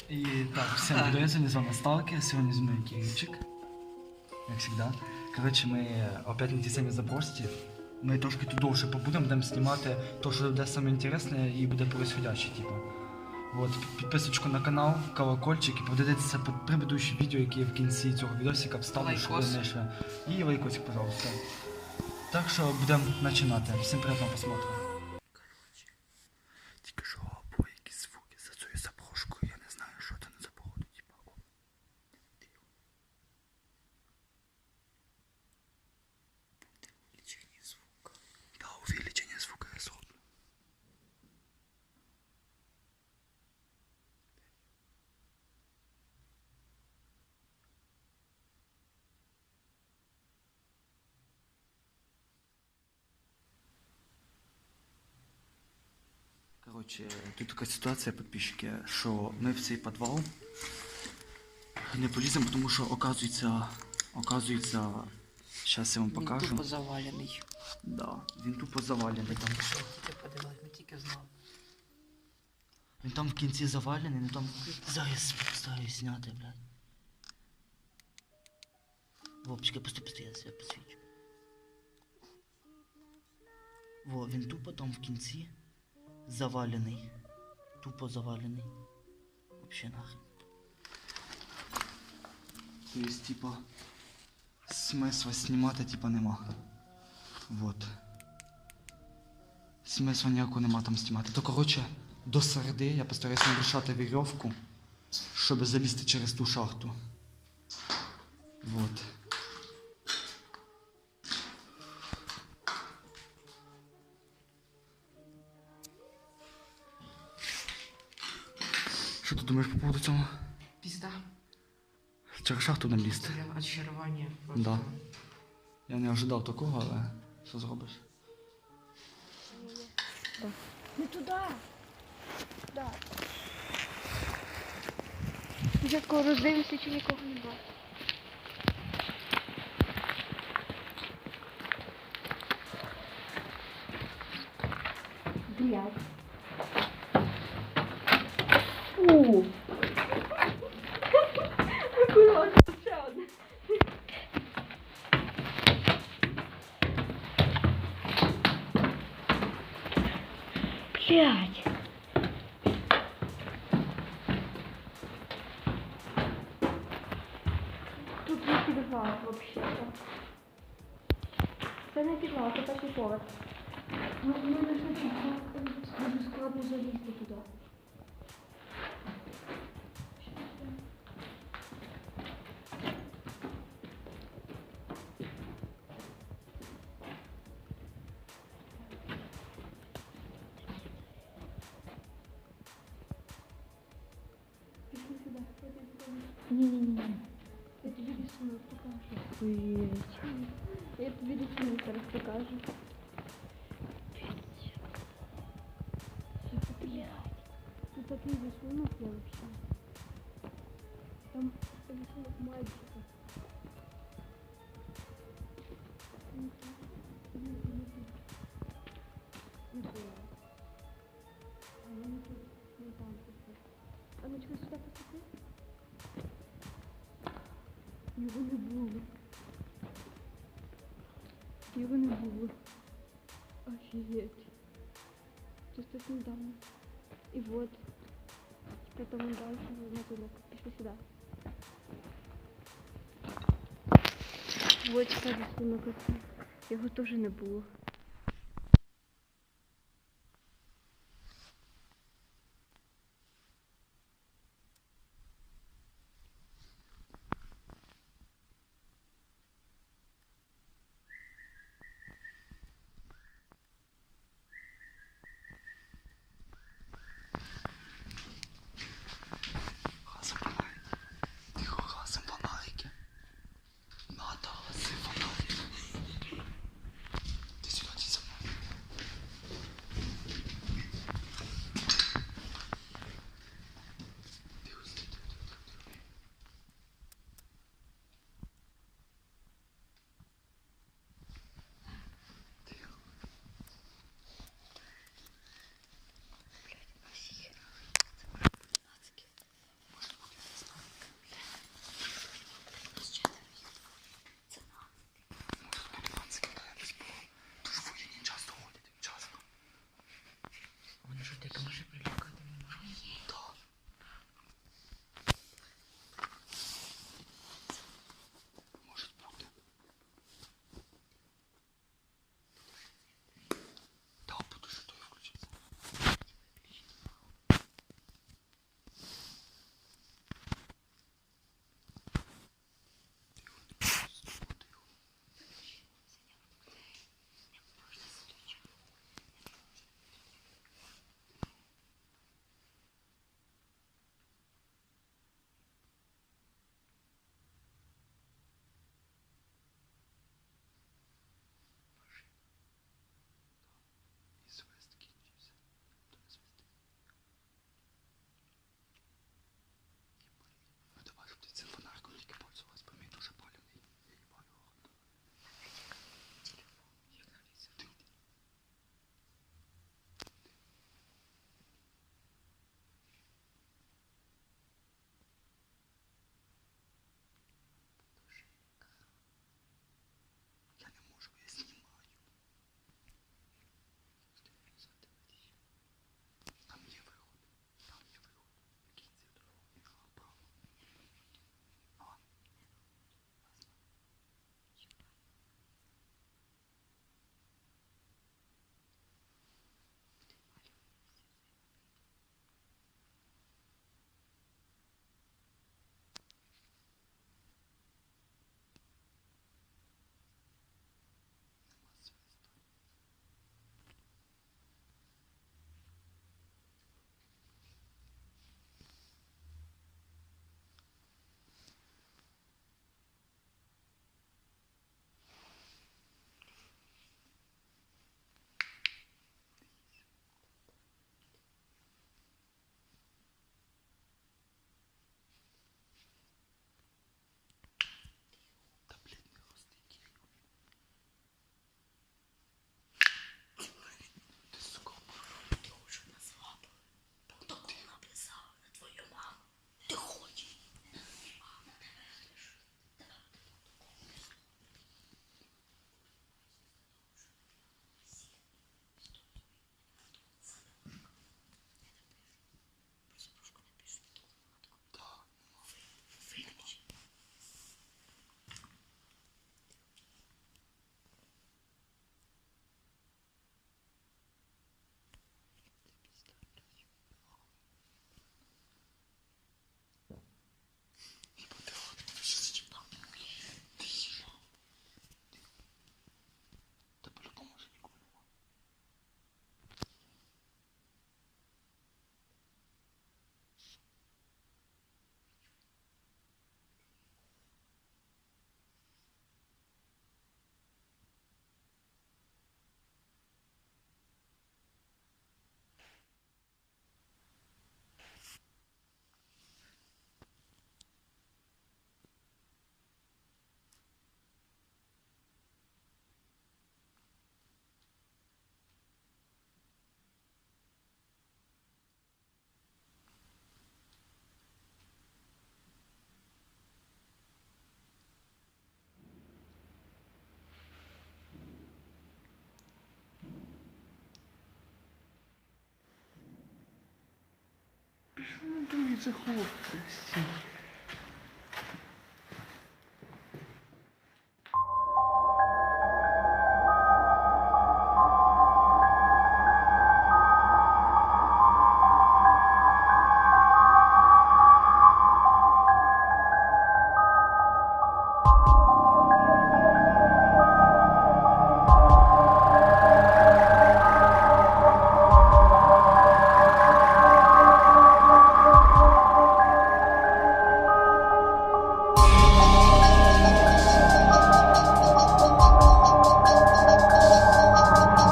І так, всім привіт, сьогодні з вами Сталкер, сьогодні зі мною Кирильчик, як завжди. Коротше, ми опять на ті самі забрості. Ми трошки тут довше побудемо, будемо знімати те, що буде саме інтересне і буде происходяще, типу. Вот, підписочку на канал, колокольчик і подивіться предыдущі відео, які я в кінці цього відосика вставлю, що ви знайшли. І лайкосик, пожалуйста. Так що будемо починати. Всім приємного просмотру. Коротше, тільки що були якісь звуки за цією запрошкою, я не знаю, що це за погоду, типа, о. Увеличение звука. Да, увеличение звука я зроблю. Коротше, тут така ситуація, підписчики, що ми в цей підвал не поліземо, тому що, оказується, зараз я вам покажу. Він тупо завалений. Да, він тупо завалений там. Тільки подивилась, ми тільки знали. Він там в кінці завалений, ну там зараз стараюсь зняти, блядь. Вовчик, я просто я себе посвічу. Во, він тупо там в кінці завалений. Тупо завалений. Вообще нахрен. То есть, типа, смысла знімати, типа, нема. Вот. Смисла ніякого нема там знімати. То, коротше, до середи я постараюся нарушати вірьовку, щоб залізти через ту шахту. Вот. Що ти думаєш по поводу цього? Пізда. Через шахту нам лізти? Прям очарування просто. Да. Я не ожидав такого, але що зробиш? Не туда. Да. Спочатку роздивимося, чи нікого не бачу. Блядь. Фу. Аккуратно, ще одне. Блядь. Тут не підвал вообще-то. Це не підвал, це перший поверх. Ну, ми не хочемо, дуже складно залізти туди. Пішли сюди. Ні-ні-ні. Я тобі рисунок покажу. Охуєть. Я тобі рисунок зараз покажу. Блядь. Тут такий рисунок я вообще. Там рисунок мальчика. Не было. А я не тут, не там просто. А ну-ка сюда посмотри. Його не було. Його не було. Офігеть. Це щось недавно. І вот. Типа там дальше на тулок. Пішли сюди. Вот типа рисунок. Його теж не було. Що ви думаєте, хлопці?